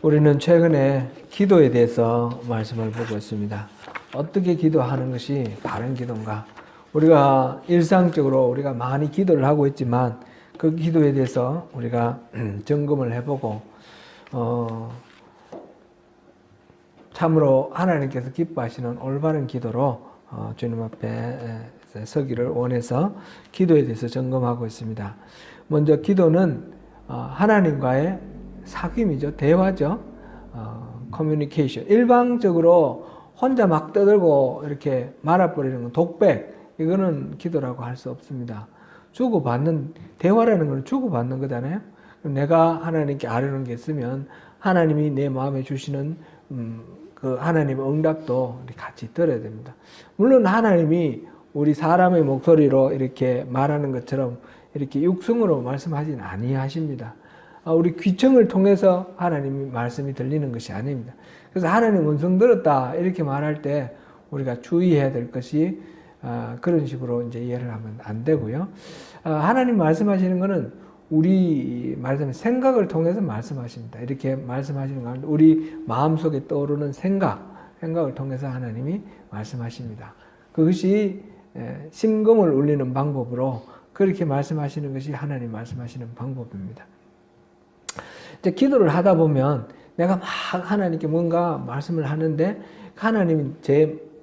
우리는 최근에 기도에 대해서 말씀을 보고 있습니다. 어떻게 기도하는 것이 바른 기도인가? 우리가 일상적으로 우리가 많이 기도를 하고 있지만 그 기도에 대해서 우리가 점검을 해보고 참으로 하나님께서 기뻐하시는 올바른 기도로 주님 앞에 서기를 원해서 기도에 대해서 점검하고 있습니다. 먼저 기도는 하나님과의 사귐이죠. 대화죠. 커뮤니케이션. 일방적으로 혼자 막 떠들고 이렇게 말아버리는 건 독백. 이거는 기도라고 할 수 없습니다. 주고받는, 대화라는 건 주고받는 거잖아요. 내가 하나님께 아뢰는 게 있으면 하나님이 내 마음에 주시는 그 하나님의 응답도 같이 들어야 됩니다. 물론 하나님이 우리 사람의 목소리로 이렇게 말하는 것처럼 이렇게 육성으로 말씀하진 아니하십니다. 우리 귀청을 통해서 하나님이 말씀이 들리는 것이 아닙니다. 그래서 하나님 음성 들었다 이렇게 말할 때 우리가 주의해야 될 것이 그런 식으로 이제 이해를 하면 안 되고요. 하나님 말씀하시는 것은 우리 말하자면 생각을 통해서 말씀하십니다. 이렇게 말씀하시는 가운데 우리 마음속에 떠오르는 생각을 통해서 하나님이 말씀하십니다. 그것이 심금을 울리는 방법으로 그렇게 말씀하시는 것이 하나님 말씀하시는 방법입니다. 이제 기도를 하다 보면 내가 막 하나님께 뭔가 말씀을 하는데 하나님이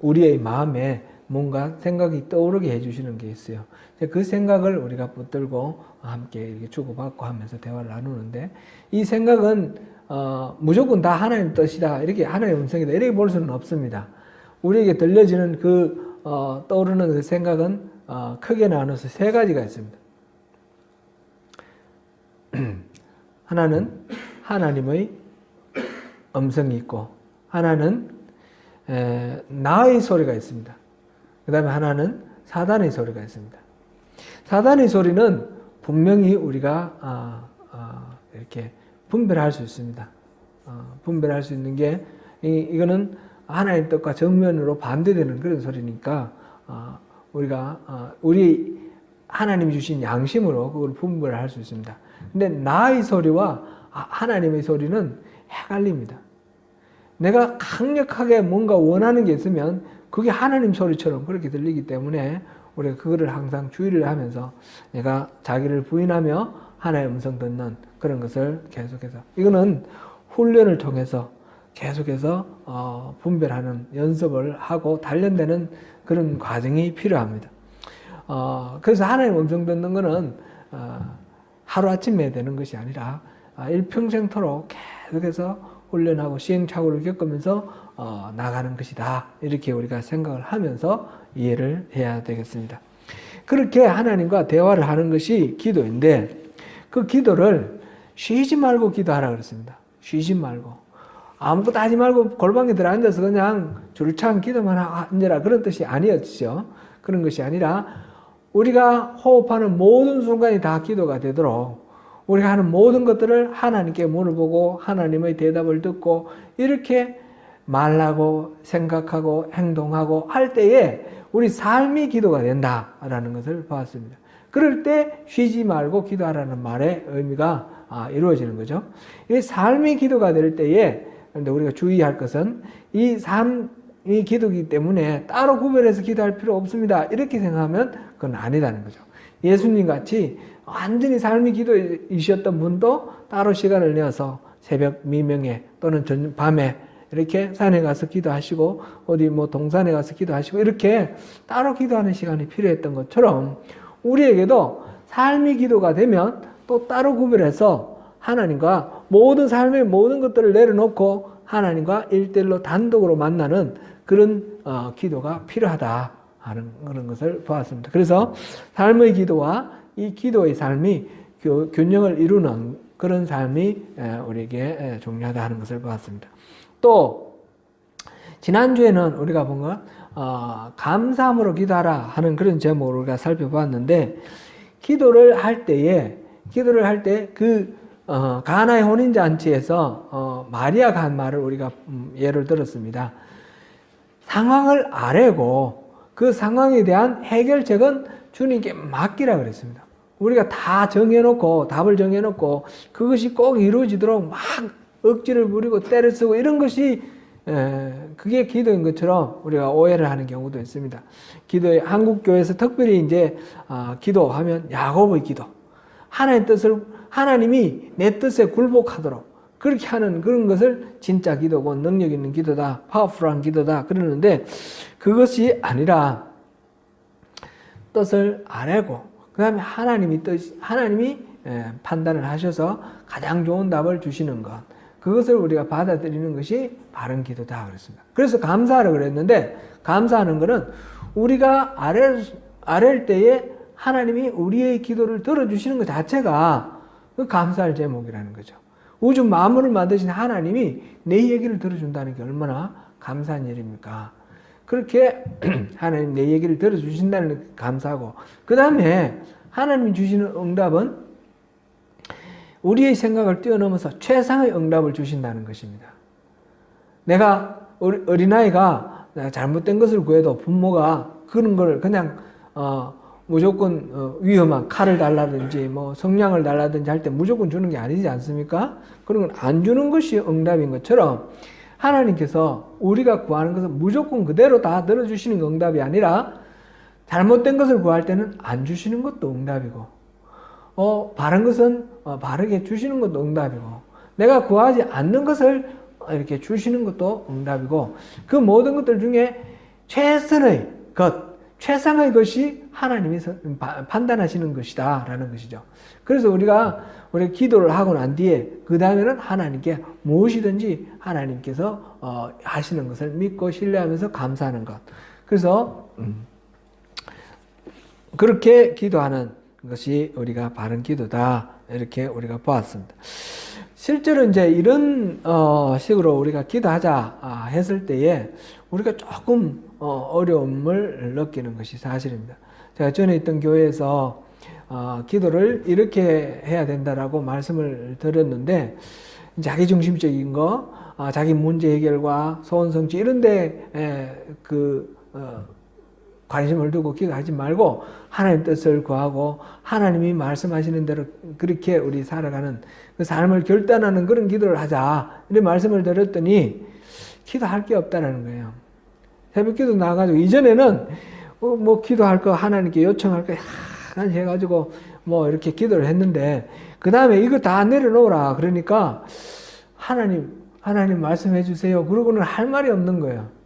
우리의 마음에 뭔가 생각이 떠오르게 해주시는 게 있어요. 그 생각을 우리가 붙들고 함께 이렇게 주고받고 하면서 대화를 나누는데 이 생각은 무조건 다 하나님 뜻이다, 이렇게 하나님의 음성이다 이렇게 볼 수는 없습니다. 우리에게 들려지는 그 떠오르는 그 생각은 크게 나눠서 세 가지가 있습니다. 하나는 하나님의 음성이 있고, 하나는 나의 소리가 있습니다. 그 다음에 하나는 사단의 소리가 있습니다. 사단의 소리는 분명히 우리가 이렇게 분별할 수 있습니다. 분별할 수 있는 게 이거는 하나님 뜻과 정면으로 반대되는 그런 소리니까 우리가 우리 하나님이 주신 양심으로 그걸 분별할 수 있습니다. 근데 나의 소리와 하나님의 소리는 헷갈립니다. 내가 강력하게 뭔가 원하는 게 있으면 그게 하나님 소리처럼 그렇게 들리기 때문에 우리가 그거를 항상 주의를 하면서 내가 자기를 부인하며 하나님의 음성 듣는 그런 것을 계속해서, 이거는 훈련을 통해서 계속해서 분별하는 연습을 하고 단련되는 그런 과정이 필요합니다. 그래서 하나님의 음성 듣는 것은 하루아침에 되는 것이 아니라 일평생토록 계속해서 훈련하고 시행착오를 겪으면서 나가는 것이다. 이렇게 우리가 생각을 하면서 이해를 해야 되겠습니다. 그렇게 하나님과 대화를 하는 것이 기도인데 그 기도를 쉬지 말고 기도하라 그랬습니다. 쉬지 말고. 아무것도 하지 말고 골방에 들어앉아서 그냥 줄창 기도만 앉아라 그런 뜻이 아니었죠. 그런 것이 아니라 우리가 호흡하는 모든 순간이 다 기도가 되도록 우리가 하는 모든 것들을 하나님께 물어보고 하나님의 대답을 듣고 이렇게 말하고 생각하고 행동하고 할 때에 우리 삶이 기도가 된다라는 것을 봤습니다. 그럴 때 쉬지 말고 기도하라는 말의 의미가 이루어지는 거죠. 이 삶이 기도가 될 때에, 그런데 우리가 주의할 것은 이 삶이 기도이기 때문에 따로 구별해서 기도할 필요 없습니다. 이렇게 생각하면 그건 아니라는 거죠. 예수님 같이 완전히 삶이 기도이셨던 분도 따로 시간을 내어서 새벽 미명에 또는 밤에 이렇게 산에 가서 기도하시고 어디 동산에 가서 기도하시고 이렇게 따로 기도하는 시간이 필요했던 것처럼 우리에게도 삶이 기도가 되면 또 따로 구별해서 하나님과 모든 삶의 모든 것들을 내려놓고 하나님과 1:1로 단독으로 만나는 그런 기도가 필요하다 하는 그런 것을 보았습니다. 그래서 삶의 기도와 이 기도의 삶이 균형을 이루는 그런 삶이 우리에게 중요하다 하는 것을 보았습니다. 또 지난주에는 우리가 뭔가 감사함으로 기도하라 하는 그런 제목을 우리가 살펴봤는데 기도를 할 때 그 가나의 혼인잔치에서 마리아가 한 말을 우리가 예를 들었습니다. 상황을 아뢰고 그 상황에 대한 해결책은 주님께 맡기라 그랬습니다. 우리가 다 정해놓고 답을 정해놓고 그것이 꼭 이루어지도록 막 억지를 부리고 때를 쓰고 이런 것이 그게 기도인 것처럼 우리가 오해를 하는 경우도 있습니다. 기도에 한국 교회에서 특별히 이제 기도하면 야곱의 기도, 하나님이 내 뜻에 굴복하도록 그렇게 하는 그런 것을 진짜 기도고 능력 있는 기도다, 파워풀한 기도다 그러는데 그것이 아니라 뜻을 아뢰고 그다음에 하나님이 판단을 하셔서 가장 좋은 답을 주시는 것. 그것을 우리가 받아들이는 것이 바른 기도다 그랬습니다. 그래서 감사하라 그랬는데 감사하는 것은 우리가 아랠 때에 하나님이 우리의 기도를 들어주시는 것 자체가 그 감사할 제목이라는 거죠. 우주 만물을 만드신 하나님이 내 얘기를 들어준다는 게 얼마나 감사한 일입니까? 그렇게 하나님 내 얘기를 들어주신다는 게 감사하고 그 다음에 하나님이 주시는 응답은 우리의 생각을 뛰어넘어서 최상의 응답을 주신다는 것입니다. 내가 어린아이가 잘못된 것을 구해도 부모가 그런 걸 그냥 무조건 위험한 칼을 달라든지 뭐 성냥을 달라든지 할 때 무조건 주는 게 아니지 않습니까? 그런 건 안 주는 것이 응답인 것처럼 하나님께서 우리가 구하는 것은 무조건 그대로 다 들어주시는 게 응답이 아니라 잘못된 것을 구할 때는 안 주시는 것도 응답이고 바른 것은 바르게 주시는 것도 응답이고 내가 구하지 않는 것을 이렇게 주시는 것도 응답이고 그 모든 것들 중에 최선의 것, 최상의 것이 하나님이 판단하시는 것이다 라는 것이죠. 그래서 우리가 기도를 하고 난 뒤에 그 다음에는 하나님께 무엇이든지 하나님께서 하시는 것을 믿고 신뢰하면서 감사하는 것. 그래서 그렇게 기도하는 것이 우리가 바른 기도다 이렇게 우리가 보았습니다. 실제로 이제 이런 식으로 우리가 기도하자 했을 때에 우리가 조금 어려움을 느끼는 것이 사실입니다. 제가 전에 있던 교회에서 기도를 이렇게 해야 된다라고 말씀을 드렸는데 자기중심적인 거, 자기 문제 해결과 소원 성취 이런 데 관심을 두고 기도하지 말고 하나님 뜻을 구하고 하나님이 말씀하시는 대로 그렇게 우리 살아가는 그 삶을 결단하는 그런 기도를 하자 이런 말씀을 드렸더니 기도할 게 없다라는 거예요. 새벽기도 나와가지고 이전에는 뭐 기도할 거 하나님께 요청할 거 해가지고 뭐 이렇게 기도를 했는데 그 다음에 이거 다 내려놓으라 그러니까 하나님 말씀해 주세요 그러고는 할 말이 없는 거예요.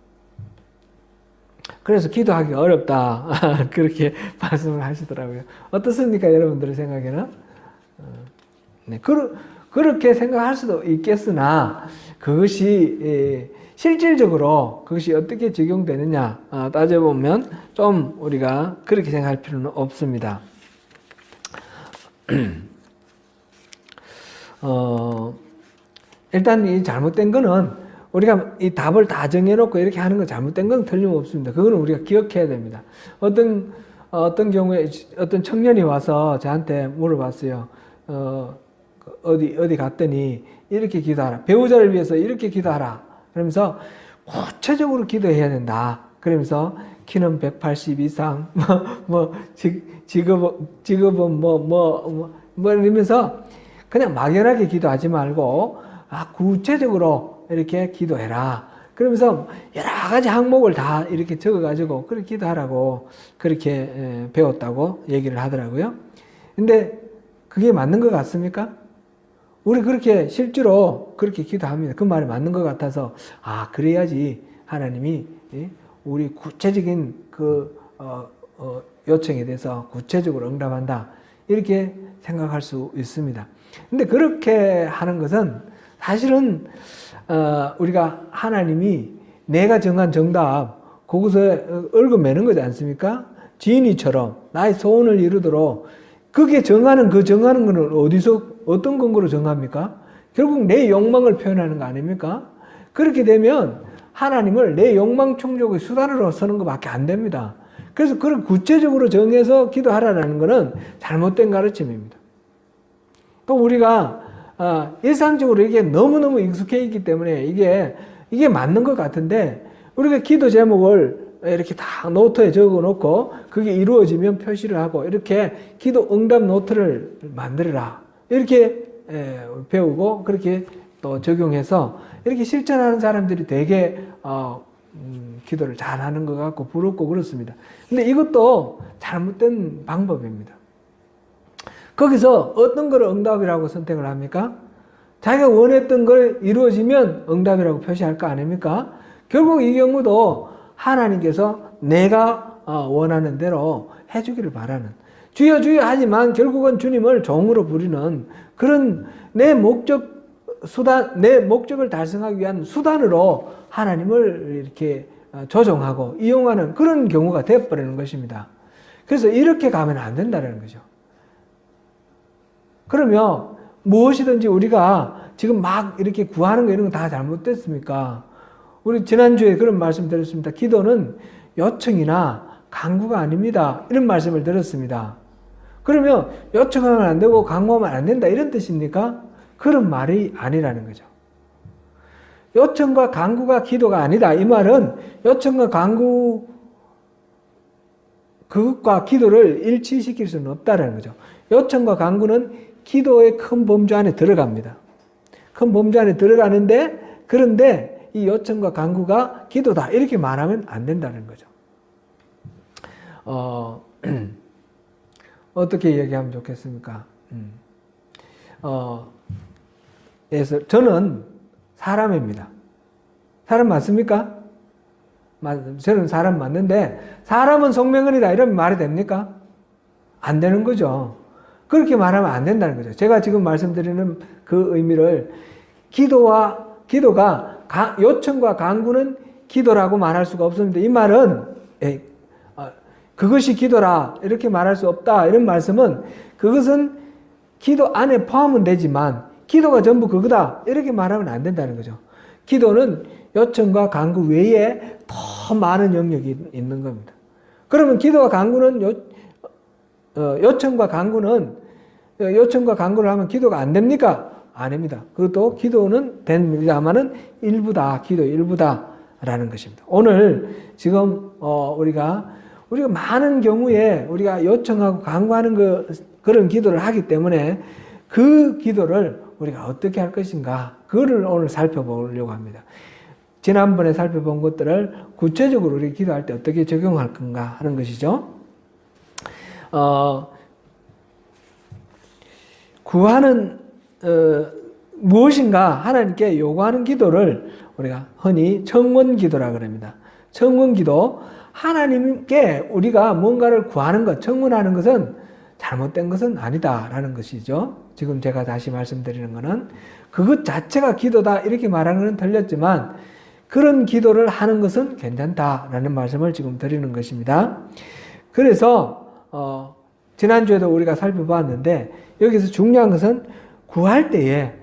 그래서 기도하기가 어렵다 그렇게 말씀을 하시더라고요. 어떻습니까 여러분들의 생각에는? 네, 그렇게 생각할 수도 있겠으나 그것이 실질적으로 그것이 어떻게 적용되느냐 따져보면 좀 우리가 그렇게 생각할 필요는 없습니다. 일단 이 잘못된 거는 우리가 이 답을 다 정해놓고 이렇게 하는 건 잘못된 건 틀림없습니다. 그거는 우리가 기억해야 됩니다. 어떤 경우에 어떤 청년이 와서 저한테 물어봤어요. 어디 갔더니 이렇게 기도하라. 배우자를 위해서 이렇게 기도하라. 그러면서 구체적으로 기도해야 된다. 그러면서 키는 180 이상, 직업은 뭐 이러면서 그냥 막연하게 기도하지 말고 구체적으로 이렇게 기도해라. 그러면서 여러 가지 항목을 다 이렇게 적어가지고 그렇게 기도하라고 그렇게 배웠다고 얘기를 하더라고요. 근데 그게 맞는 것 같습니까? 우리 그렇게 실제로 그렇게 기도합니다. 그 말이 맞는 것 같아서 그래야지 하나님이 우리 구체적인 그 요청에 대해서 구체적으로 응답한다. 이렇게 생각할 수 있습니다. 근데 그렇게 하는 것은 사실은 우리가 하나님이 내가 정한 정답 그것에 얽어매는 거지 않습니까? 지인이처럼 나의 소원을 이루도록 그게 정하는 거는 어떤 근거로 정합니까? 결국 내 욕망을 표현하는 거 아닙니까? 그렇게 되면 하나님을 내 욕망 충족의 수단으로 쓰는 것밖에 안 됩니다. 그래서 그걸 구체적으로 정해서 기도하라는 것은 잘못된 가르침입니다. 또 우리가 일상적으로 이게 너무너무 익숙해 있기 때문에 이게 맞는 것 같은데 우리가 기도 제목을 이렇게 다 노트에 적어 놓고 그게 이루어지면 표시를 하고 이렇게 기도 응답 노트를 만들어라. 이렇게 배우고 그렇게 또 적용해서 이렇게 실천하는 사람들이 되게 기도를 잘하는 것 같고 부럽고 그렇습니다. 근데 이것도 잘못된 방법입니다. 거기서 어떤 걸 응답이라고 선택을 합니까? 자기가 원했던 걸 이루어지면 응답이라고 표시할 거 아닙니까? 결국 이 경우도 하나님께서 내가 원하는 대로 해주기를 바라는, 주여 주여 하지만 결국은 주님을 종으로 부리는 그런 내 목적을 달성하기 위한 수단으로 하나님을 이렇게 조종하고 이용하는 그런 경우가 되어버리는 것입니다. 그래서 이렇게 가면 안 된다는 거죠. 그러면 무엇이든지 우리가 지금 막 이렇게 구하는 거 이런 거 다 잘못됐습니까? 우리 지난주에 그런 말씀 드렸습니다. 기도는 요청이나 간구가 아닙니다. 이런 말씀을 드렸습니다. 그러면 요청하면 안 되고 간구하면 안 된다 이런 뜻입니까? 그런 말이 아니라는 거죠. 요청과 간구가 기도가 아니다. 이 말은 요청과 간구 그것과 기도를 일치시킬 수는 없다는 거죠. 요청과 간구는 기도의 큰 범주 안에 들어갑니다. 큰 범주 안에 들어가는데 그런데 이 요청과 간구가 기도다 이렇게 말하면 안 된다는 거죠. 어떻게 얘기하면 좋겠습니까? 그래서 저는 사람입니다. 사람 맞습니까? 저는 사람 맞는데 사람은 속명언이다 이러면 말이 됩니까? 안 되는 거죠. 그렇게 말하면 안 된다는 거죠. 제가 지금 말씀드리는 그 의미를 기도가 요청과 간구는 기도라고 말할 수가 없습니다. 이 말은 그것이 기도라 이렇게 말할 수 없다 이런 말씀은 그것은 기도 안에 포함은 되지만 기도가 전부 그거다 이렇게 말하면 안 된다는 거죠. 기도는 요청과 간구 외에 더 많은 영역이 있는 겁니다. 그러면 기도와 간구는 요청과 간구를 하면 기도가 안 됩니까? 아닙니다. 그것도 기도는 됩니다만은 일부다, 기도 일부다라는 것입니다. 오늘 지금 우리가 많은 경우에 우리가 요청하고 간구하는 그런 기도를 하기 때문에 그 기도를 우리가 어떻게 할 것인가 그거를 오늘 살펴보려고 합니다. 지난번에 살펴본 것들을 구체적으로 우리 기도할 때 어떻게 적용할 건가 하는 것이죠. 구하는 무엇인가 하나님께 요구하는 기도를 우리가 흔히 청원 기도라 그럽니다. 청원 기도, 하나님께 우리가 뭔가를 구하는 것, 청원하는 것은 잘못된 것은 아니다라는 것이죠. 지금 제가 다시 말씀드리는 것은 그것 자체가 기도다 이렇게 말하는 것은 틀렸지만 그런 기도를 하는 것은 괜찮다라는 말씀을 지금 드리는 것입니다. 그래서 지난주에도 우리가 살펴봤는데 여기서 중요한 것은 구할 때에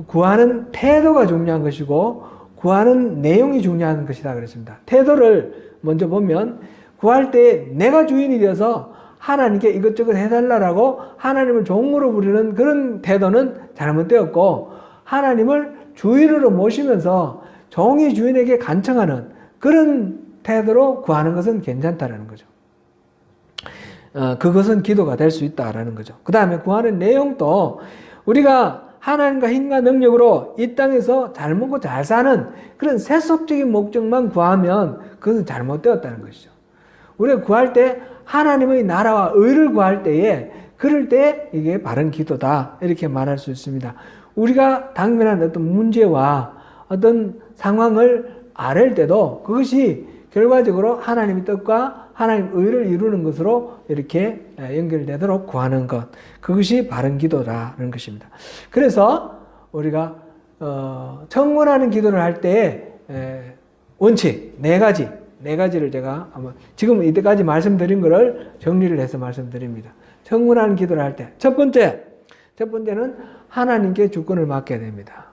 구하는 태도가 중요한 것이고 구하는 내용이 중요한 것이다 그랬습니다. 태도를 먼저 보면 구할 때 내가 주인이 되어서 하나님께 이것저것 해달라고 하나님을 종으로 부르는 그런 태도는 잘못되었고 하나님을 주인으로 모시면서 종이 주인에게 간청하는 그런 태도로 구하는 것은 괜찮다라는 거죠. 그것은 기도가 될 수 있다라는 거죠. 그 다음에 구하는 내용도 우리가 하나님과 힘과 능력으로 이 땅에서 잘 먹고 잘 사는 그런 세속적인 목적만 구하면 그것은 잘못되었다는 것이죠. 우리가 구할 때 하나님의 나라와 의를 구할 때에 그럴 때 이게 바른 기도다 이렇게 말할 수 있습니다. 우리가 당면한 어떤 문제와 어떤 상황을 아랠 때도 그것이 결과적으로 하나님의 뜻과 하나님의 의를 이루는 것으로 이렇게 연결되도록 구하는 것, 그것이 바른 기도라는 것입니다. 그래서 우리가 청원하는 기도를 할 때의 원칙 네 가지를 제가 아마 지금 이때까지 말씀드린 것을 정리를 해서 말씀드립니다. 청원하는 기도를 할 때 첫 번째는 하나님께 주권을 맡겨야 됩니다.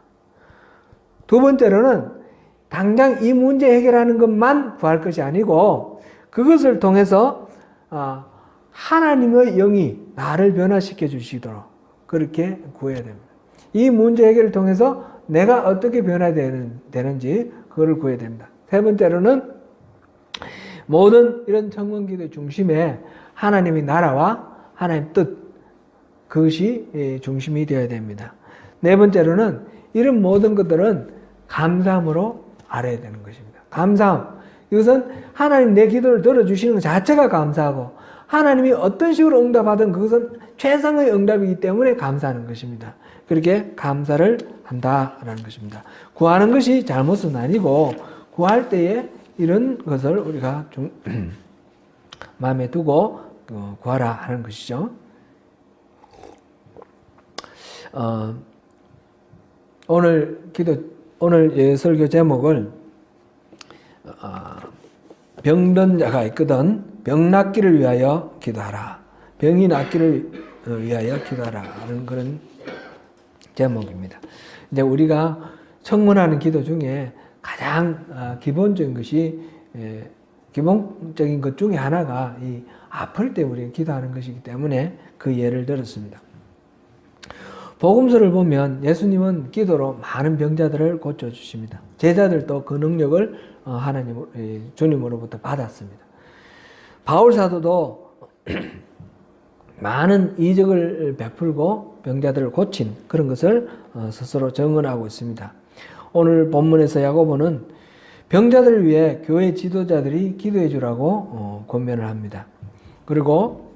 두 번째로는 당장 이 문제 해결하는 것만 구할 것이 아니고 그것을 통해서 하나님의 영이 나를 변화시켜 주시도록 그렇게 구해야 됩니다. 이 문제 해결을 통해서 내가 어떻게 변화되는지 그거를 구해야 됩니다. 세 번째로는 모든 이런 청원기도의 중심에 하나님의 나라와 하나님의 뜻 그것이 중심이 되어야 됩니다. 네 번째로는 이런 모든 것들은 감사함으로 알아야 되는 것입니다. 감사함. 이것은 하나님 내 기도를 들어주시는 것 자체가 감사하고 하나님이 어떤 식으로 응답하든 그것은 최상의 응답이기 때문에 감사하는 것입니다. 그렇게 감사를 한다라는 것입니다. 구하는 것이 잘못은 아니고 구할 때에 이런 것을 우리가 좀 마음에 두고 구하라 하는 것이죠. 오늘 설교 제목을 병든 자가 있거든 병 낫기를 위하여 기도하라. 병이 낫기를 위하여 기도하라 하는 그런 제목입니다. 이제 우리가 청문하는 기도 중에 가장 기본적인 것 중에 하나가 이 아플 때 우리가 기도하는 것이기 때문에 그 예를 들었습니다. 복음서를 보면 예수님은 기도로 많은 병자들을 고쳐주십니다. 제자들도 그 능력을 주님으로부터 받았습니다. 바울 사도도 많은 이적을 베풀고 병자들을 고친 그런 것을 스스로 증언하고 있습니다. 오늘 본문에서 야고보는 병자들을 위해 교회 지도자들이 기도해 주라고 권면을 합니다. 그리고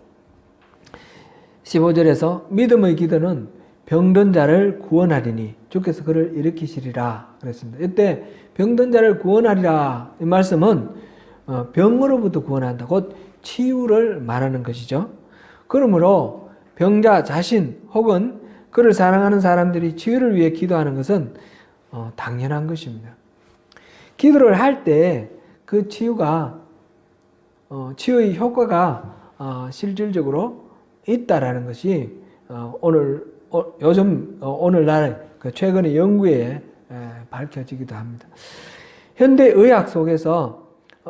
15절에서 믿음의 기도는 병든 자를 구원하리니 주께서 그를 일으키시리라 그랬습니다. 이때 병든 자를 구원하리라 이 말씀은 병으로부터 구원한다. 곧 치유를 말하는 것이죠. 그러므로 병자 자신 혹은 그를 사랑하는 사람들이 치유를 위해 기도하는 것은 당연한 것입니다. 기도를 할 때 그 치유의 효과가 실질적으로 있다라는 것이 오늘날 최근의 연구에 밝혀지기도 합니다. 현대 의학 속에서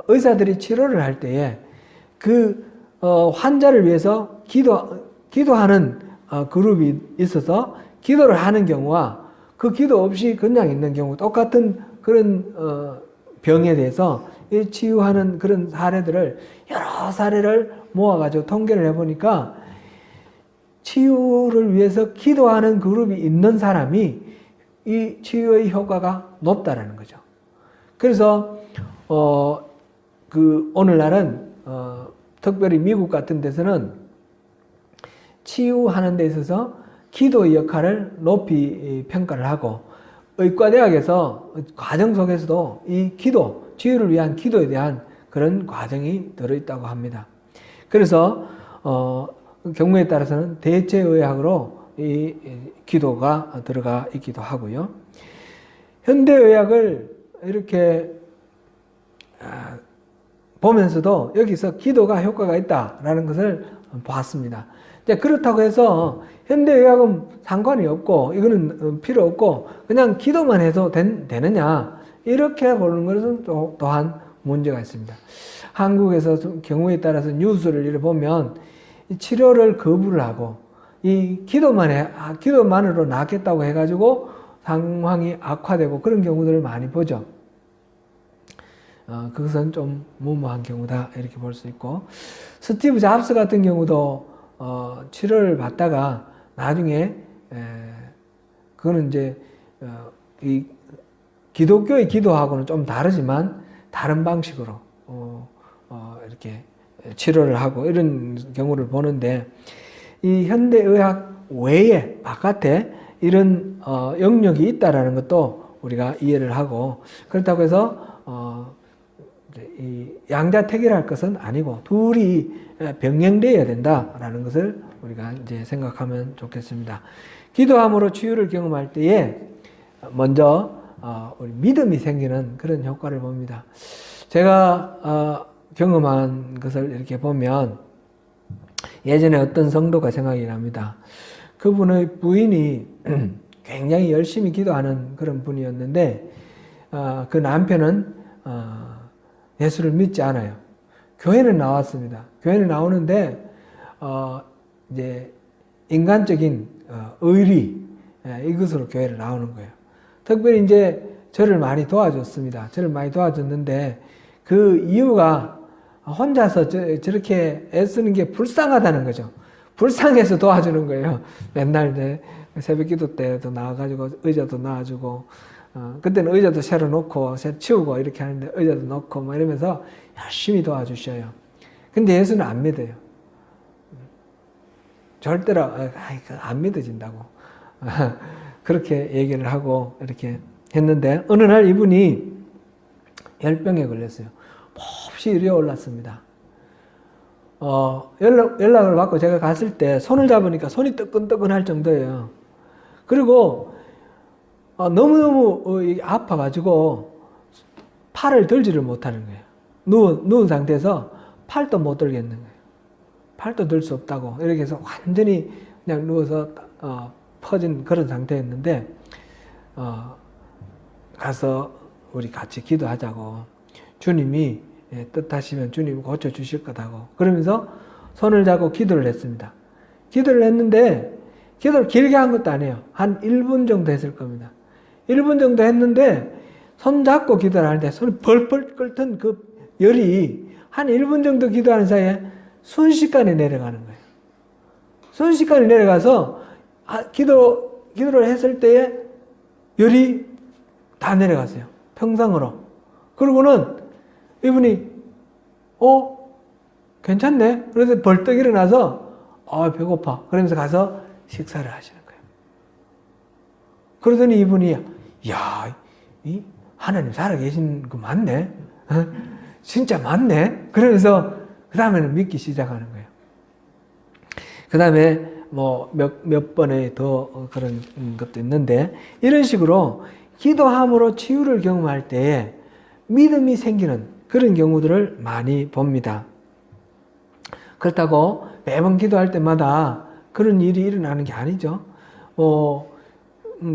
의사들이 치료를 할 때에 그 환자를 위해서 기도하는 그룹이 있어서 기도를 하는 경우와 그 기도 없이 그냥 있는 경우 똑같은 그런 병에 대해서 치유하는 그런 사례들을 여러 사례를 모아가지고 통계를 해보니까 치유를 위해서 기도하는 그룹이 있는 사람이 이 치유의 효과가 높다라는 거죠. 그래서 오늘날은 특별히 미국 같은 데서는 치유하는 데 있어서 기도의 역할을 높이 평가를 하고 의과대학에서 과정 속에서도 이 치유를 위한 기도에 대한 그런 과정이 들어있다고 합니다. 그래서 경우에 따라서는 대체의학으로 이 기도가 들어가 있기도 하고요. 현대의학을 이렇게 보면서도 여기서 기도가 효과가 있다라는 것을 봤습니다. 그렇다고 해서 현대의학은 상관이 없고 이거는 필요 없고 그냥 기도만 해도 되느냐 이렇게 보는 것은 또한 문제가 있습니다. 한국에서 경우에 따라서 뉴스를 이렇게 보면 치료를 거부를 하고 이 기도만으로 낫겠다고 해가지고 상황이 악화되고 그런 경우들을 많이 보죠. 그것은 좀 무모한 경우다 이렇게 볼 수 있고 스티브 잡스 같은 경우도 치료를 받다가 나중에 그거는 이제 이 기독교의 기도하고는 좀 다르지만 다른 방식으로 이렇게 치료를 하고 이런 경우를 보는데 이 현대의학 외에 바깥에 이런 영역이 있다라는 것도 우리가 이해를 하고 그렇다고 해서 이 양자택일할 것은 아니고 둘이 병행되어야 된다라는 것을 우리가 이제 생각하면 좋겠습니다. 기도함으로 치유를 경험할 때에 먼저 우리 믿음이 생기는 그런 효과를 봅니다. 제가 경험한 것을 이렇게 보면 예전에 어떤 성도가 생각이 납니다. 그분의 부인이 굉장히 열심히 기도하는 그런 분이었는데 그 남편은 예수를 믿지 않아요. 교회는 나왔습니다. 교회는 나오는데 이제 인간적인 의리 이것으로 교회를 나오는 거예요. 특별히 이제 저를 많이 도와줬습니다. 저를 많이 도와줬는데 그 이유가 혼자서 저렇게 애쓰는 게 불쌍하다는 거죠. 불쌍해서 도와주는 거예요. 맨날 이제 새벽 기도 때도 나와가지고 의자도 놔주고, 그때는 의자도 새로 놓고, 치우고 이렇게 하는데 의자도 놓고 뭐 이러면서 열심히 도와주셔요. 근데 예수는 안 믿어요. 절대로 안 믿어진다고. 그렇게 얘기를 하고 이렇게 했는데 어느 날 이분이 열병에 걸렸어요. 몹시 열이 올랐습니다. 연락을 받고 제가 갔을 때 손을 잡으니까 손이 뜨끈뜨끈할 정도예요. 그리고 너무너무 아파가지고 팔을 들지를 못하는 거예요. 누운 상태에서 팔도 못 들겠는 거예요. 팔도 들 수 없다고 이렇게 해서 완전히 그냥 누워서 퍼진 그런 상태였는데 가서 우리 같이 기도하자고, 주님이 뜻하시면 주님이 고쳐주실 거다고 그러면서 손을 잡고 기도를 했습니다. 기도를 했는데 기도를 길게 한 것도 아니에요. 한 1분 정도 했을 겁니다. 1분 정도 했는데 손 잡고 기도를 하는데 손이 벌벌 끓던 그 열이 한 1분 정도 기도하는 사이에 순식간에 내려가는 거예요. 순식간에 내려가서 기도를 했을 때에 열이 다 내려갔어요. 평상으로. 그러고는 이분이 괜찮네. 그래서 벌떡 일어나서 배고파. 그러면서 가서 식사를 하시는 거예요. 그러더니 이분이 이 하나님 살아계신 거 맞네. 진짜 맞네. 그러면서 그 다음에는 믿기 시작하는 거예요. 그 다음에 뭐 몇 번의 더 그런 것도 있는데 이런 식으로 기도함으로 치유를 경험할 때에 믿음이 생기는 그런 경우들을 많이 봅니다. 그렇다고 매번 기도할 때마다 그런 일이 일어나는 게 아니죠.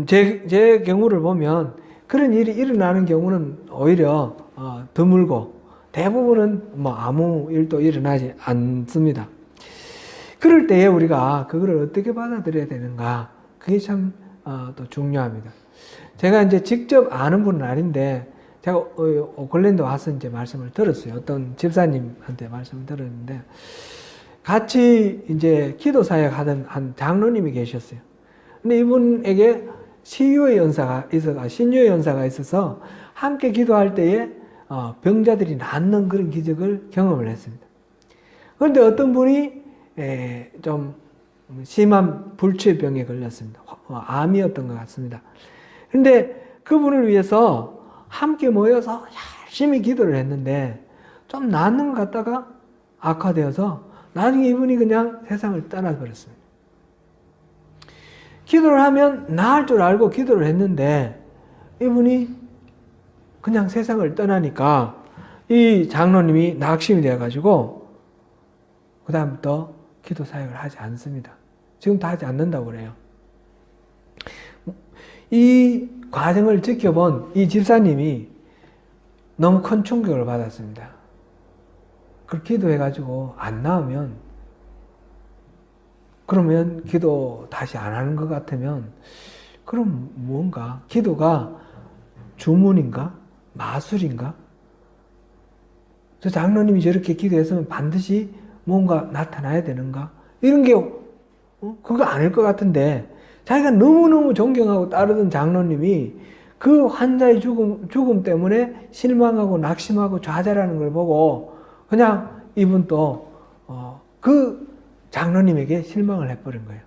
제 경우를 보면 그런 일이 일어나는 경우는 오히려 드물고 대부분은 아무 일도 일어나지 않습니다. 그럴 때에 우리가 그거를 어떻게 받아들여야 되는가, 그게 참 또 중요합니다. 제가 이제 직접 아는 분은 아닌데 제가 오클랜드 와서 이제 말씀을 들었어요. 어떤 집사님한테 말씀을 들었는데 같이 이제 기도 사역 하던 한 장로님이 계셨어요. 근데 이분에게 신유의 연사가 있어서 함께 기도할 때에 병자들이 낫는 그런 기적을 경험을 했습니다. 그런데 어떤 분이 좀 심한 불치병에 걸렸습니다. 암이었던 것 같습니다. 그런데 그분을 위해서 함께 모여서 열심히 기도를 했는데 좀 낫는 것 같다가 악화되어서 나중에 이분이 그냥 세상을 떠나버렸습니다. 기도를 하면 나을 줄 알고 기도를 했는데 이분이 그냥 세상을 떠나니까 이 장로님이 낙심이 되어가지고 그 다음부터 기도 사역을 하지 않습니다. 지금도 하지 않는다고 그래요. 이 과정을 지켜본 이 집사님이 너무 큰 충격을 받았습니다. 그렇게 기도해가지고 안 나오면, 그러면 기도 다시 안 하는 것 같으면, 그럼 뭔가 기도가 주문인가? 마술인가? 저 장로님이 저렇게 기도했으면 반드시 뭔가 나타나야 되는가? 이런 게 그거 아닐 것 같은데 자기가 너무너무 존경하고 따르던 장로님이 그 환자의 죽음 때문에 실망하고 낙심하고 좌절하는 걸 보고 그냥 이분도 그 장로님에게 실망을 해버린 거예요.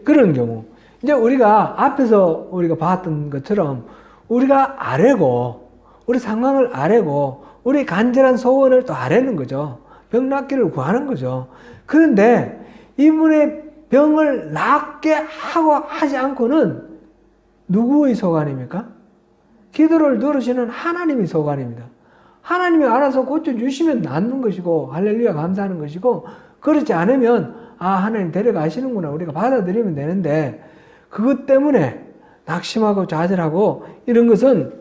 그런 경우 이제 우리가 앞에서 우리가 봤던 것처럼 우리가 아뢰고 우리 상황을 아뢰고 우리 간절한 소원을 또 아뢰는 거죠. 병 낫기를 구하는 거죠. 그런데 이분의 병을 낫게 하지 않고는 누구의 소관입니까? 기도를 들으시는 하나님의 소관입니다. 하나님이 알아서 고쳐주시면 낫는 것이고 할렐루야 감사하는 것이고, 그렇지 않으면 하나님 데려가시는구나 우리가 받아들이면 되는데, 그것 때문에 낙심하고 좌절하고 이런 것은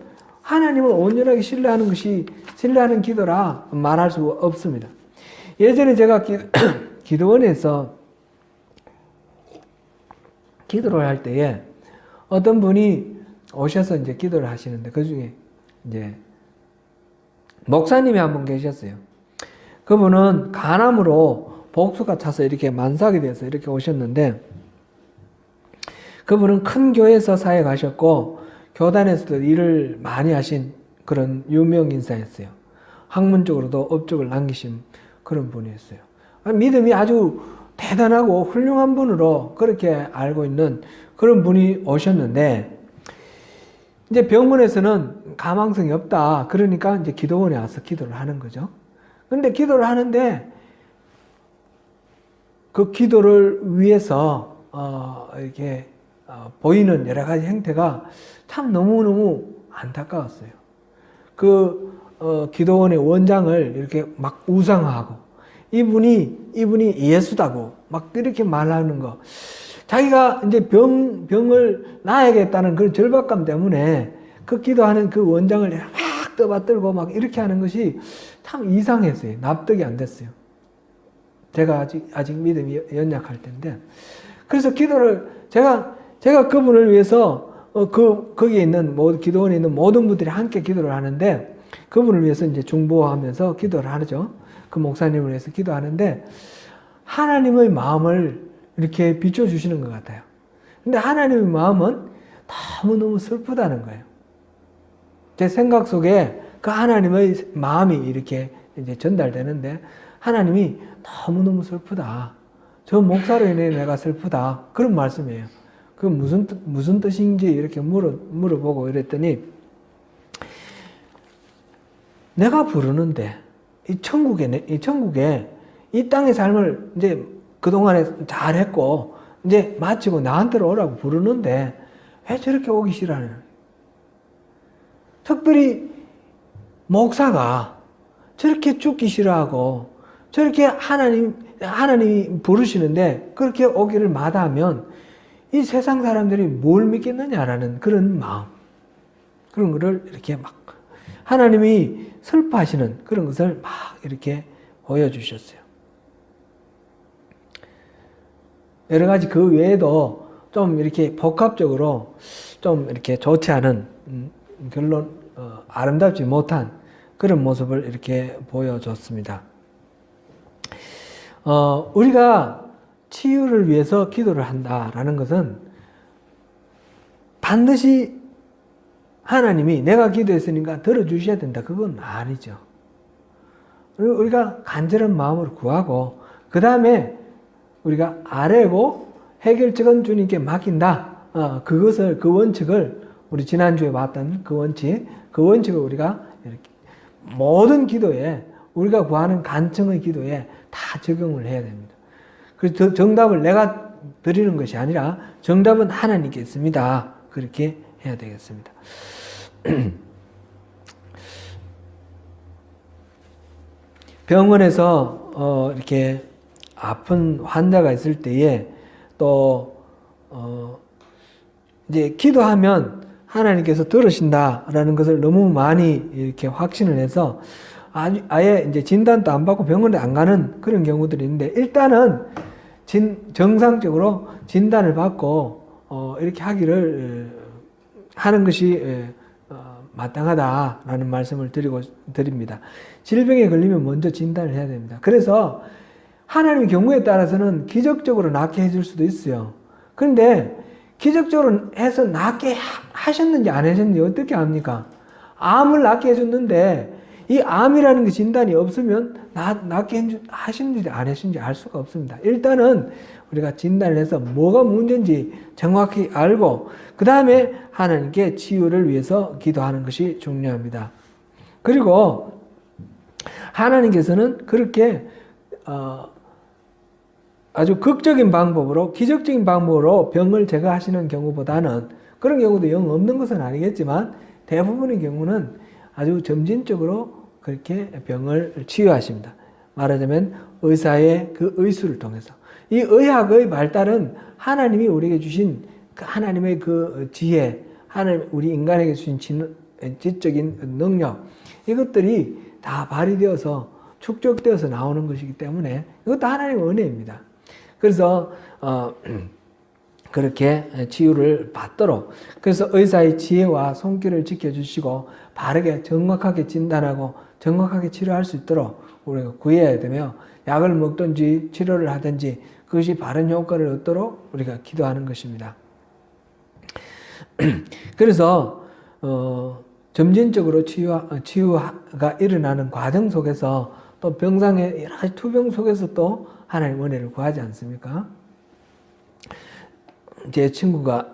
하나님을 온전하게 신뢰하는 기도라 말할 수 없습니다. 예전에 제가 기도원에서 기도를 할 때에 어떤 분이 오셔서 이제 기도를 하시는데 그 중에 이제 목사님이 한 분 계셨어요. 그분은 간암으로 복수가 차서 이렇게 만삭이 돼서 이렇게 오셨는데, 그분은 큰 교회에서 사역하셨고 교단에서도 일을 많이 하신 그런 유명 인사였어요. 학문적으로도 업적을 남기신 그런 분이었어요. 믿음이 아주 대단하고 훌륭한 분으로 그렇게 알고 있는 그런 분이 오셨는데, 이제 병원에서는 가망성이 없다. 그러니까 이제 기도원에 와서 기도를 하는 거죠. 근데 기도를 하는데 그 기도를 위해서 이렇게 보이는 여러 가지 행태가 참 너무너무 안타까웠어요. 기도원의 원장을 이렇게 막 우상화하고, 이분이 예수다고 막 이렇게 말하는 거. 자기가 이제 병을 나아야겠다는 그런 절박감 때문에 그 기도하는 그 원장을 막 떠받들고 막 이렇게 하는 것이 참 이상했어요. 납득이 안 됐어요. 제가 아직 믿음이 연약할 텐데. 그래서 기도를, 제가 그분을 위해서, 거기에 있는, 기도원에 있는 모든 분들이 함께 기도를 하는데, 그분을 위해서 이제 중보하면서 기도를 하죠. 그 목사님을 위해서 기도하는데, 하나님의 마음을 이렇게 비춰주시는 것 같아요. 근데 하나님의 마음은 너무너무 슬프다는 거예요. 제 생각 속에 그 하나님의 마음이 이렇게 이제 전달되는데, 하나님이 너무너무 슬프다. 저 목사로 인해 내가 슬프다. 그런 말씀이에요. 그 무슨 뜻인지 이렇게 물어보고 이랬더니, 내가 부르는데, 이 천국에 이 땅의 삶을 이제 그동안에 잘했고, 이제 마치고 나한테로 오라고 부르는데, 왜 저렇게 오기 싫어하냐. 특별히 목사가 저렇게 죽기 싫어하고, 저렇게 하나님이 부르시는데 그렇게 오기를 마다하면 이 세상 사람들이 뭘 믿겠느냐라는 그런 마음, 그런 거를 이렇게 막 하나님이 슬퍼하시는 그런 것을 막 이렇게 보여주셨어요. 여러 가지 그 외에도 좀 이렇게 복합적으로 좀 이렇게 좋지 않은, 결론 아름답지 못한 그런 모습을 이렇게 보여줬습니다. 우리가 치유를 위해서 기도를 한다라는 것은 반드시 하나님이 내가 기도했으니까 들어주셔야 된다. 그건 아니죠. 우리가 간절한 마음으로 구하고, 그 다음에 우리가 아뢰고 해결책은 주님께 맡긴다. 그 원칙을, 우리 지난주에 봤던 그 원칙을 우리가 이렇게 모든 기도에, 우리가 구하는 간청의 기도에 다 적용을 해야 됩니다. 그래서 정답을 내가 드리는 것이 아니라 정답은 하나님께 있습니다. 그렇게 해야 되겠습니다. 병원에서 이렇게 아픈 환자가 있을 때에 또 이제 기도하면 하나님께서 들으신다라는 것을 너무 많이 이렇게 확신을 해서 아예 이제 진단도 안 받고 병원에 안 가는 그런 경우들이 있는데, 일단은 정상적으로 진단을 받고 이렇게 하는 것이 마땅하다라는 말씀을 드립니다. 질병에 걸리면 먼저 진단을 해야 됩니다. 그래서 하나님의 경우에 따라서는 기적적으로 낫게 해줄 수도 있어요. 그런데 기적적으로 해서 낫게 하셨는지 안 하셨는지 어떻게 압니까? 암을 낫게 해줬는데 이 암이라는 게 진단이 없으면 낫게 하시는지 안 하시는지 알 수가 없습니다. 일단은 우리가 진단을 해서 뭐가 문제인지 정확히 알고 그 다음에 하나님께 치유를 위해서 기도하는 것이 중요합니다. 그리고 하나님께서는 그렇게 아주 극적인 방법으로, 기적적인 방법으로 병을 제거하시는 경우보다는, 그런 경우도 영 없는 것은 아니겠지만 대부분의 경우는 아주 점진적으로 그렇게 병을 치유하십니다. 말하자면 의사의 그 의술을 통해서. 이 의학의 발달은 하나님이 우리에게 주신 하나님의 그 지혜, 하나님 우리 인간에게 주신 지적인 능력, 이것들이 다 발휘되어서 축적되어서 나오는 것이기 때문에 이것도 하나님의 은혜입니다. 그래서 그렇게 치유를 받도록, 그래서 의사의 지혜와 손길을 지켜주시고 바르게 정확하게 진단하고 정확하게 치료할 수 있도록 우리가 구해야 되며 약을 먹든지 치료를 하든지 그것이 바른 효과를 얻도록 우리가 기도하는 것입니다. 그래서 점진적으로 치유가 일어나는 과정 속에서 또 병상의 여러 가지 투병 속에서 또 하나님 은혜를 구하지 않습니까? 제 친구가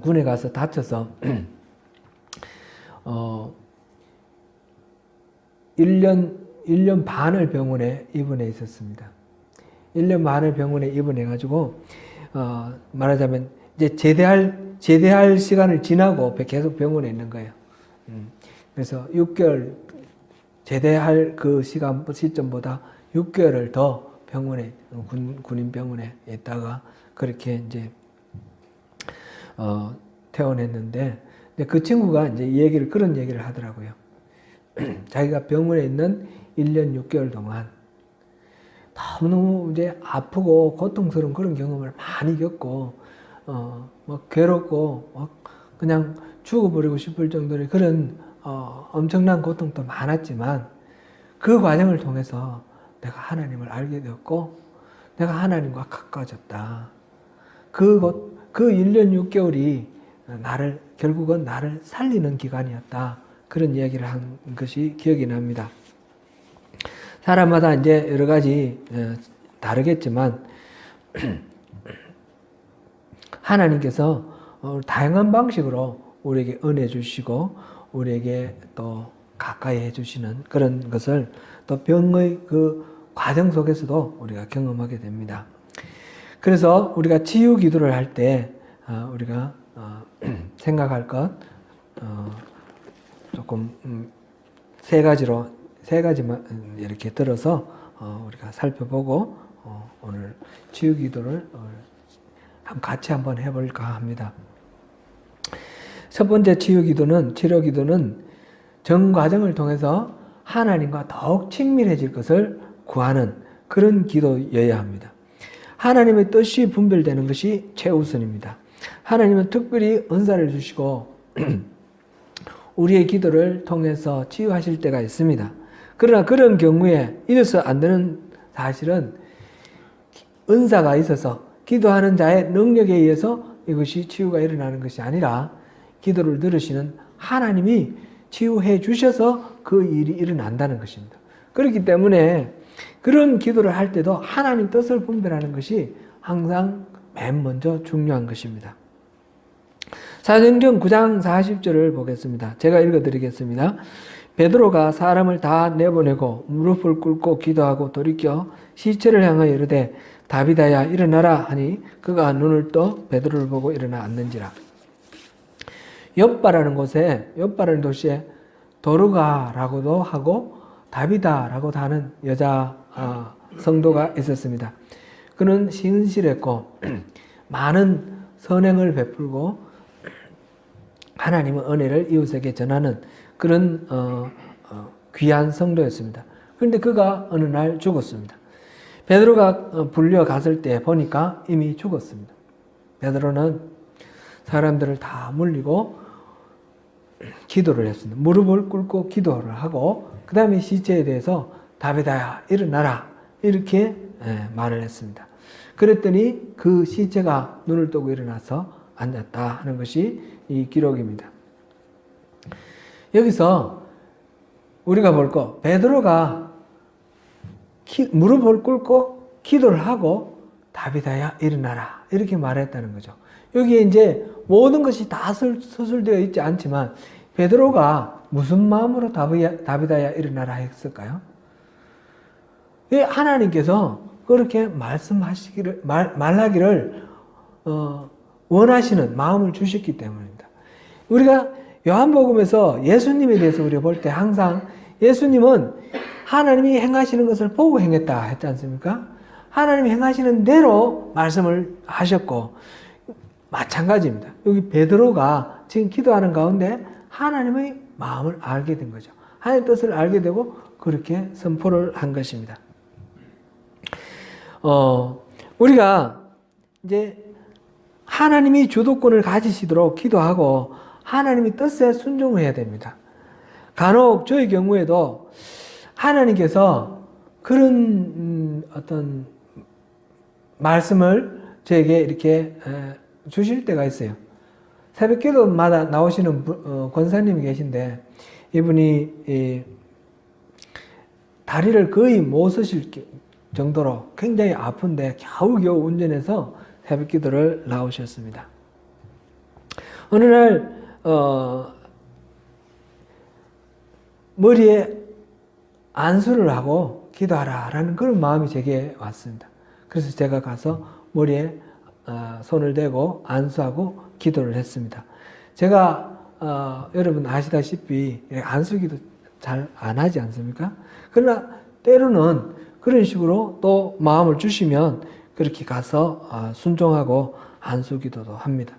군에 가서 다쳐서 1년 반을 병원에 입원해 있었습니다. 1년 반을 병원에 입원해가지고 말하자면 이제 제대할 시간을 지나고 계속 병원에 있는 거예요. 그래서 6개월 제대할 그 시점보다 6개월을 더 병원에 군인 병원에 있다가 그렇게 이제 퇴원했는데 그 친구가 이제 그런 얘기를 하더라고요. 자기가 병원에 있는 1년 6개월 동안 너무 이제 아프고 고통스러운 그런 경험을 많이 겪고 막 괴롭고 막 그냥 죽어버리고 싶을 정도의 그런 엄청난 고통도 많았지만 그 과정을 통해서 내가 하나님을 알게 되었고 내가 하나님과 가까워졌다. 그 1년 6개월이 결국은 나를 살리는 기간이었다. 그런 이야기를 한 것이 기억이 납니다. 사람마다 이제 여러 가지 다르겠지만 하나님께서 다양한 방식으로 우리에게 은혜 주시고 우리에게 또 가까이 해주시는 그런 것을 또 병의 그 과정 속에서도 우리가 경험하게 됩니다. 그래서 우리가 치유 기도를 할 때 우리가 생각할 것 조금 세 가지만 이렇게 들어서 우리가 살펴보고 오늘 치유 기도를 같이 한번 해볼까 합니다. 첫 번째 치료 기도는 전 과정을 통해서 하나님과 더욱 친밀해질 것을 구하는 그런 기도여야 합니다. 하나님의 뜻이 분별되는 것이 최우선입니다. 하나님은 특별히 은사를 주시고 우리의 기도를 통해서 치유하실 때가 있습니다. 그러나 그런 경우에 잊어서 안 되는 사실은 은사가 있어서 기도하는 자의 능력에 의해서 이것이 치유가 일어나는 것이 아니라 기도를 들으시는 하나님이 치유해 주셔서 그 일이 일어난다는 것입니다. 그렇기 때문에 그런 기도를 할 때도 하나님 뜻을 분별하는 것이 항상 맨 먼저 중요한 것입니다. 사도행전 9장 40절을 보겠습니다. 제가 읽어드리겠습니다. 베드로가 사람을 다 내보내고 무릎을 꿇고 기도하고 돌이켜 시체를 향하여 이르되 다비다야 일어나라 하니 그가 눈을 떠 베드로를 보고 일어나 앉는지라. 욥바라는 도시에 도르가라고도 하고 다비다라고도 하는 여자 성도가 있었습니다. 그는 신실했고 많은 선행을 베풀고 하나님의 은혜를 이웃에게 전하는 그런 귀한 성도였습니다. 그런데 그가 어느 날 죽었습니다. 베드로가 불려갔을 때 보니까 이미 죽었습니다. 베드로는 사람들을 다 물리고 기도를 했습니다. 무릎을 꿇고 기도를 하고 그 다음에 시체에 대해서 다비다야 일어나라 이렇게 말을 했습니다. 그랬더니 그 시체가 눈을 뜨고 일어나서 앉았다 하는 것이 이 기록입니다. 여기서 우리가 볼 거 베드로가 무릎을 꿇고 기도를 하고 다비다야 일어나라 이렇게 말했다는 거죠. 여기에 이제 모든 것이 다 서술되어 있지 않지만 베드로가 무슨 마음으로 다비다야 일어나라 했을까요? 하나님께서 그렇게 말하기를 원하시는 마음을 주셨기 때문입니다. 우리가 요한복음에서 예수님에 대해서 우리가 볼 때 항상 예수님은 하나님이 행하시는 것을 보고 행했다 했지 않습니까? 하나님이 행하시는 대로 말씀을 하셨고 마찬가지입니다. 여기 베드로가 지금 기도하는 가운데 하나님의 마음을 알게 된 거죠. 하나님의 뜻을 알게 되고 그렇게 선포를 한 것입니다. 우리가 이제 하나님이 주도권을 가지시도록 기도하고 하나님의 뜻에 순종해야 됩니다. 간혹 저희 경우에도 하나님께서 그런 어떤 말씀을 저에게 이렇게 주실 때가 있어요. 새벽 기도마다 나오시는 권사님이 계신데 이분이 다리를 거의 못 쓰실 정도로 굉장히 아픈데 겨우겨우 운전해서 새벽 기도를 나오셨습니다. 어느 날 머리에 안수를 하고 기도하라라는 그런 마음이 제게 왔습니다. 그래서 제가 가서 머리에 손을 대고 안수하고 기도를 했습니다. 제가 여러분 아시다시피 안수기도 잘 안 하지 않습니까? 그러나 때로는 그런 식으로 또 마음을 주시면 그렇게 가서 순종하고 안수기도도 합니다.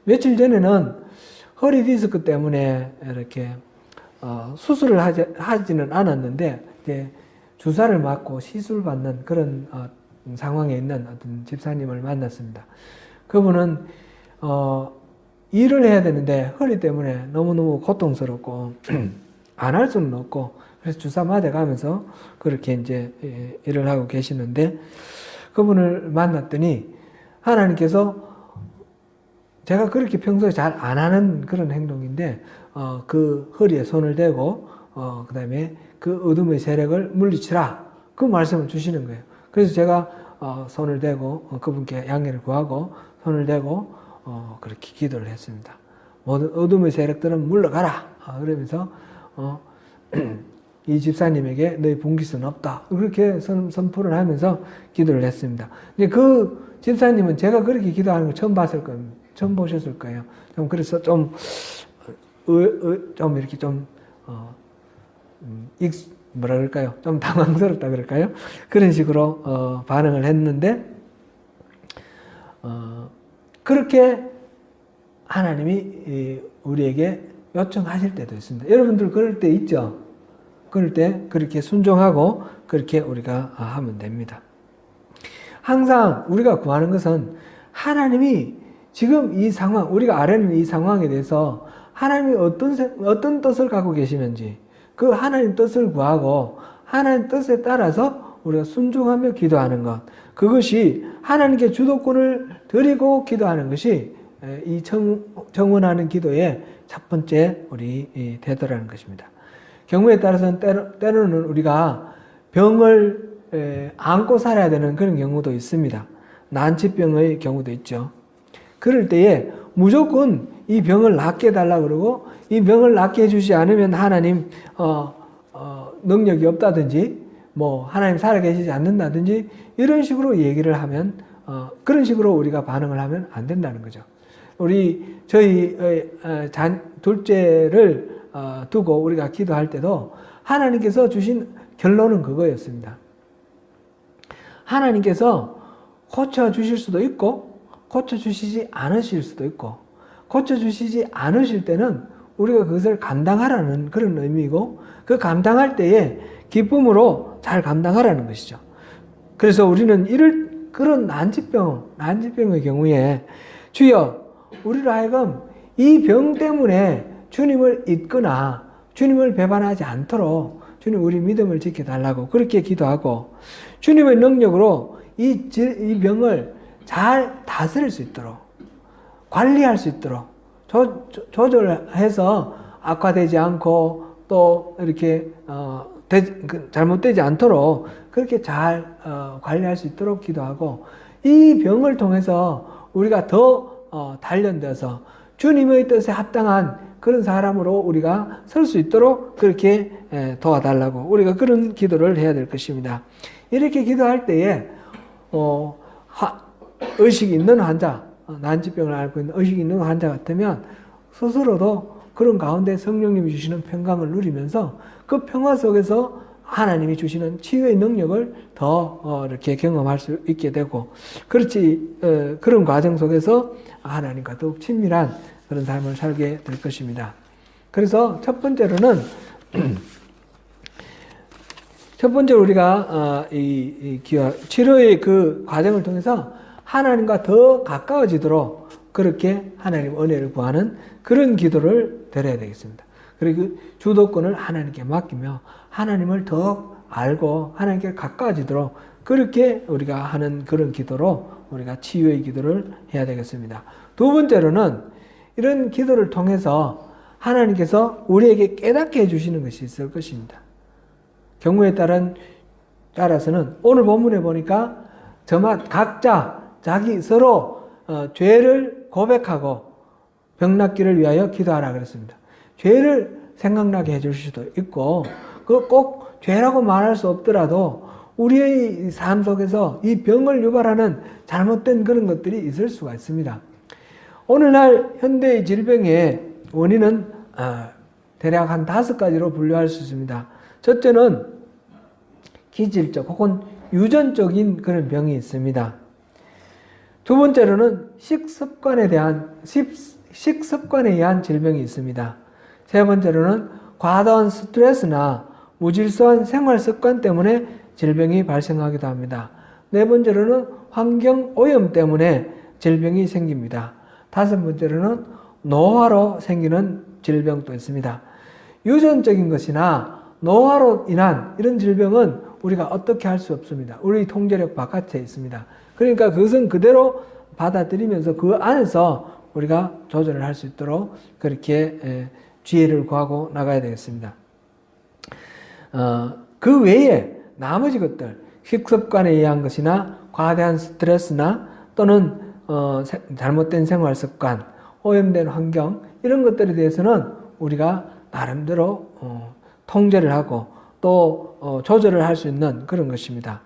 며칠 전에는 허리 디스크 때문에 이렇게 수술을 하지는 않았는데 이제 주사를 맞고 시술 받는 그런 상황에 있는 어떤 집사님을 만났습니다. 그분은 일을 해야 되는데 허리 때문에 너무너무 고통스럽고 안 할 수는 없고 그래서 주사 맞아가면서 그렇게 이제 일을 하고 계시는데 그분을 만났더니 하나님께서 제가 그렇게 평소에 잘 안 하는 그런 행동인데 그 허리에 손을 대고 그 다음에 그 어둠의 세력을 물리치라 그 말씀을 주시는 거예요. 그래서 제가 손을 대고 그분께 양해를 구하고 손을 대고 그렇게 기도를 했습니다. 모든 어둠의 세력들은 물러가라 그러면서 이 집사님에게 너희 분깃은 없다 그렇게 선포를 하면서 기도를 했습니다. 근데 그 집사님은 제가 그렇게 기도하는 걸 처음 봤을 겁니다. 처음 보셨을 거예요. 좀 그래서 좀 이렇게 좀 뭐라 그럴까요? 좀 당황스럽다 그럴까요? 그런 식으로 반응을 했는데 그렇게 하나님이 우리에게 요청하실 때도 있습니다. 여러분들 그럴 때 있죠? 그럴 때 그렇게 순종하고 그렇게 우리가 하면 됩니다. 항상 우리가 구하는 것은 하나님이 지금 이 상황, 우리가 아뢰는 이 상황에 대해서 하나님이 어떤 뜻을 갖고 계시는지 그 하나님 뜻을 구하고 하나님 뜻에 따라서 우리가 순종하며 기도하는 것, 그것이 하나님께 주도권을 드리고 기도하는 것이 이 정원하는 기도의 첫 번째 우리 되더라는 것입니다. 경우에 따라서는 때로는 우리가 병을 안고 살아야 되는 그런 경우도 있습니다. 난치병의 경우도 있죠. 그럴 때에 무조건 이 병을 낫게 해달라고 그러고 이 병을 낫게 해주지 않으면 하나님 능력이 없다든지 뭐 하나님 살아계시지 않는다든지 이런 식으로 얘기를 하면 그런 식으로 우리가 반응을 하면 안 된다는 거죠. 저희 둘째를 두고 우리가 기도할 때도 하나님께서 주신 결론은 그거였습니다. 하나님께서 고쳐주실 수도 있고 고쳐주시지 않으실 수도 있고 고쳐주시지 않으실 때는 우리가 그것을 감당하라는 그런 의미이고 그 감당할 때에 기쁨으로 잘 감당하라는 것이죠. 그래서 우리는 그런 난치병의 경우에 주여 우리로 하여금 이 병 때문에 주님을 잊거나 주님을 배반하지 않도록 주님 우리 믿음을 지켜달라고 그렇게 기도하고 주님의 능력으로 이 병을 잘 다스릴 수 있도록 관리할 수 있도록 조절해서 악화되지 않고 또 이렇게 잘못되지 않도록 그렇게 잘 관리할 수 있도록 기도하고 이 병을 통해서 우리가 더 단련돼서 주님의 뜻에 합당한 그런 사람으로 우리가 설 수 있도록 그렇게 도와달라고 우리가 그런 기도를 해야 될 것입니다. 이렇게 기도할 때에 의식이 있는 환자, 난치병을 앓고 있는 의식이 있는 환자 같으면 스스로도 그런 가운데 성령님이 주시는 평강을 누리면서 그 평화 속에서 하나님이 주시는 치유의 능력을 더 이렇게 경험할 수 있게 되고 그런 과정 속에서 하나님과 더욱 친밀한 그런 삶을 살게 될 것입니다. 그래서 첫 번째로 우리가 이 치료의 그 과정을 통해서 하나님과 더 가까워지도록 그렇게 하나님 은혜를 구하는 그런 기도를 드려야 되겠습니다. 그리고 주도권을 하나님께 맡기며 하나님을 더 알고 하나님께 가까워지도록 그렇게 우리가 하는 그런 기도로 우리가 치유의 기도를 해야 되겠습니다. 두 번째로는 이런 기도를 통해서 하나님께서 우리에게 깨닫게 해주시는 것이 있을 것입니다. 경우에 따라서는 오늘 본문에 보니까 각자 자기 서로 죄를 고백하고 병낫기를 위하여 기도하라 그랬습니다. 죄를 생각나게 해줄 수도 있고 꼭 죄라고 말할 수 없더라도 우리의 삶 속에서 이 병을 유발하는 잘못된 그런 것들이 있을 수가 있습니다. 오늘날 현대의 질병의 원인은 대략 한 5가지로 분류할 수 있습니다. 첫째는 기질적 혹은 유전적인 그런 병이 있습니다. 두 번째로는 식습관에 의한 질병이 있습니다. 세 번째로는 과다한 스트레스나 무질서한 생활 습관 때문에 질병이 발생하기도 합니다. 네 번째로는 환경 오염 때문에 질병이 생깁니다. 다섯 번째로는 노화로 생기는 질병도 있습니다. 유전적인 것이나 노화로 인한 이런 질병은 우리가 어떻게 할 수 없습니다. 우리 통제력 바깥에 있습니다. 그러니까 그것은 그대로 받아들이면서 그 안에서 우리가 조절을 할 수 있도록 그렇게 지혜를 구하고 나가야 되겠습니다. 그 외에 나머지 것들, 식습관에 의한 것이나 과대한 스트레스나 또는 잘못된 생활 습관, 오염된 환경 이런 것들에 대해서는 우리가 나름대로 통제를 하고 또 조절을 할 수 있는 그런 것입니다.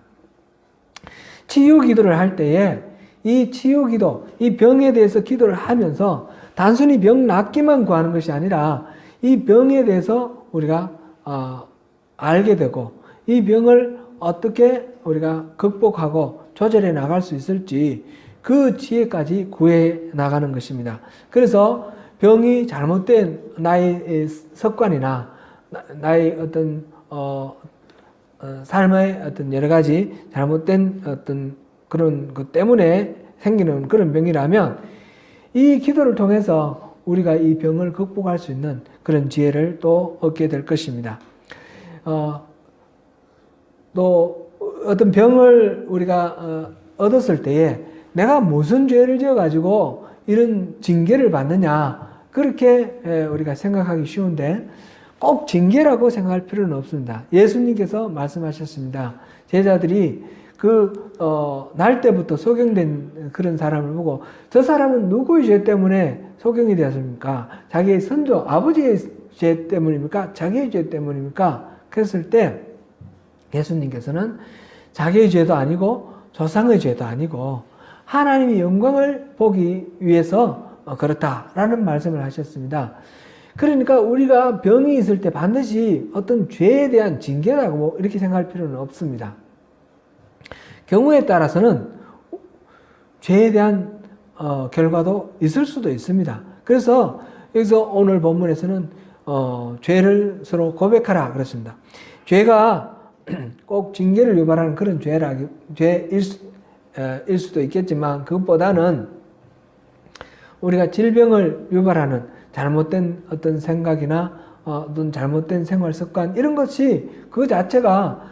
치유 기도를 할 때에 이 치유 기도, 이 병에 대해서 기도를 하면서 단순히 병 낫기만 구하는 것이 아니라 이 병에 대해서 우리가 알게 되고 이 병을 어떻게 우리가 극복하고 조절해 나갈 수 있을지 그 지혜까지 구해 나가는 것입니다. 그래서 병이 잘못된 나의 습관이나 나의 어떤 삶의 어떤 여러 가지 잘못된 어떤 그런 것 때문에 생기는 그런 병이라면 이 기도를 통해서 우리가 이 병을 극복할 수 있는 그런 지혜를 또 얻게 될 것입니다. 또 어떤 병을 우리가 얻었을 때에 내가 무슨 죄를 지어가지고 이런 징계를 받느냐 그렇게 우리가 생각하기 쉬운데 꼭 징계라고 생각할 필요는 없습니다. 예수님께서 말씀하셨습니다. 제자들이 날 때부터 소경된 그런 사람을 보고 저 사람은 누구의 죄 때문에 소경이 되었습니까? 자기의 선조 아버지의 죄 때문입니까? 자기의 죄 때문입니까? 그랬을 때 예수님께서는 자기의 죄도 아니고 조상의 죄도 아니고 하나님의 영광을 보기 위해서 그렇다라는 말씀을 하셨습니다. 그러니까 우리가 병이 있을 때 반드시 어떤 죄에 대한 징계라고 이렇게 생각할 필요는 없습니다. 경우에 따라서는 죄에 대한 결과도 있을 수도 있습니다. 그래서 여기서 오늘 본문에서는 죄를 서로 고백하라 그랬습니다. 죄가 꼭 징계를 유발하는 그런 죄일 수도 있겠지만 그것보다는 우리가 질병을 유발하는 잘못된 어떤 생각이나 어떤 잘못된 생활 습관 이런 것이 그 자체가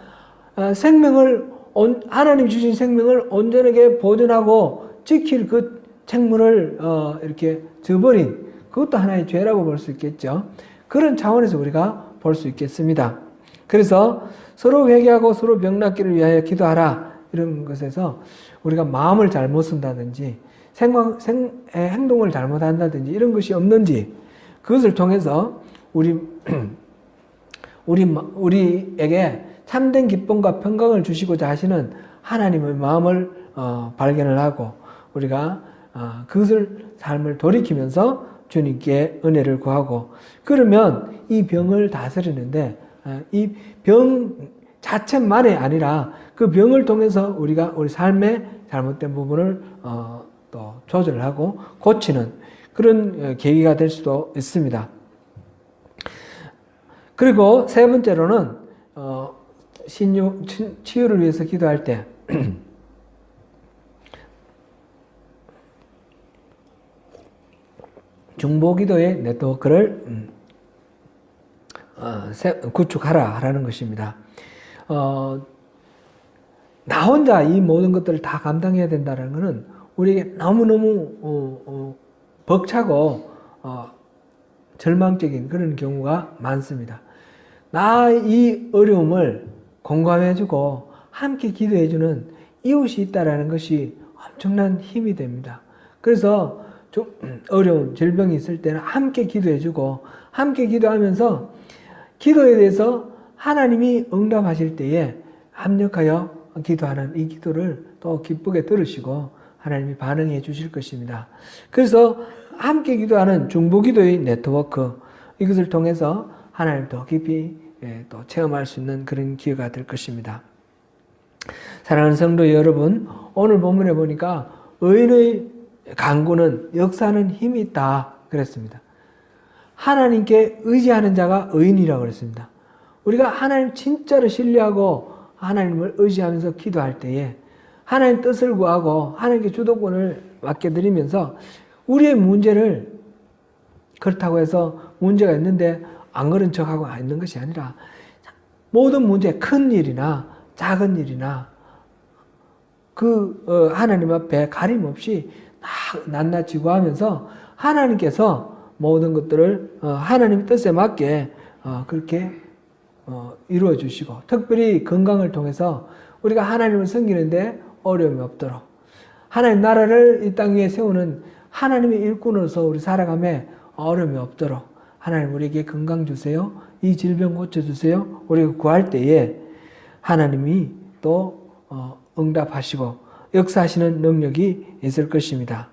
하나님 주신 생명을 온전하게 보존하고 지킬 그 책무를 이렇게 저버린 그것도 하나의 죄라고 볼 수 있겠죠. 그런 차원에서 우리가 볼 수 있겠습니다. 그래서 서로 회개하고 서로 병낫기를 위하여 기도하라 이런 것에서 우리가 마음을 잘못 쓴다든지 행동을 잘못한다든지 이런 것이 없는지 그것을 통해서 우리에게 참된 기쁨과 평강을 주시고자 하시는 하나님의 마음을 발견을 하고 우리가 그것을 삶을 돌이키면서 주님께 은혜를 구하고 그러면 이 병을 다스리는데 이 병 자체만이 아니라 그 병을 통해서 우리가 우리 삶의 잘못된 부분을 또 조절을 하고 고치는 그런 계기가 될 수도 있습니다. 그리고 세 번째로는 치유를 위해서 기도할 때 중보기도의 네트워크를 구축하라라는 것입니다. 나 혼자 이 모든 것들을 다 감당해야 된다는 것은 우리에게 너무너무 벅차고 절망적인 그런 경우가 많습니다. 나 이 어려움을 공감해주고 함께 기도해주는 이웃이 있다는 것이 엄청난 힘이 됩니다. 그래서 좀 어려운 질병이 있을 때는 함께 기도해주고 함께 기도하면서 기도에 대해서 하나님이 응답하실 때에 합력하여 기도하는 이 기도를 또 기쁘게 들으시고 하나님이 반응해 주실 것입니다. 그래서 함께 기도하는 중보기도의 네트워크, 이것을 통해서 하나님 더 깊이 또 체험할 수 있는 그런 기회가 될 것입니다. 사랑하는 성도 여러분, 오늘 본문에 보니까 의인의 간구는 역사하는 힘이 있다 그랬습니다. 하나님께 의지하는 자가 의인이라고 그랬습니다. 우리가 하나님 진짜로 신뢰하고 하나님을 의지하면서 기도할 때에 하나님 뜻을 구하고 하나님께 주도권을 맡겨드리면서 우리의 문제를 그렇다고 해서 문제가 있는데 안 그런 척하고 있는 것이 아니라 모든 문제, 큰 일이나 작은 일이나 하나님 앞에 가림 없이 낱낱이 구하면서 하나님께서 모든 것들을 하나님의 뜻에 맞게 그렇게 이루어 주시고, 특별히 건강을 통해서 우리가 하나님을 섬기는데 어려움이 없도록, 하나님 나라를 이 땅 위에 세우는 하나님의 일꾼으로서 우리 살아감에 어려움이 없도록 하나님 우리에게 건강 주세요, 이 질병 고쳐주세요, 우리가 구할 때에 하나님이 또 응답하시고 역사하시는 능력이 있을 것입니다.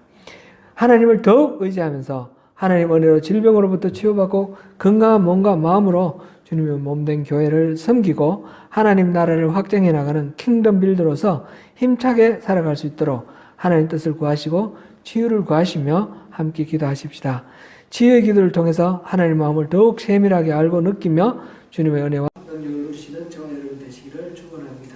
하나님을 더욱 의지하면서 하나님 은혜로 질병으로부터 치유받고 건강한 몸과 마음으로 주님의 몸된 교회를 섬기고 하나님 나라를 확장해 나가는 킹덤 빌더로서 힘차게 살아갈 수 있도록 하나님 뜻을 구하시고 치유를 구하시며 함께 기도하십시다. 치유의 기도를 통해서 하나님 마음을 더욱 세밀하게 알고 느끼며 주님의 은혜와 능력을 누리시는 저와 여러분 되시기를 축원합니다.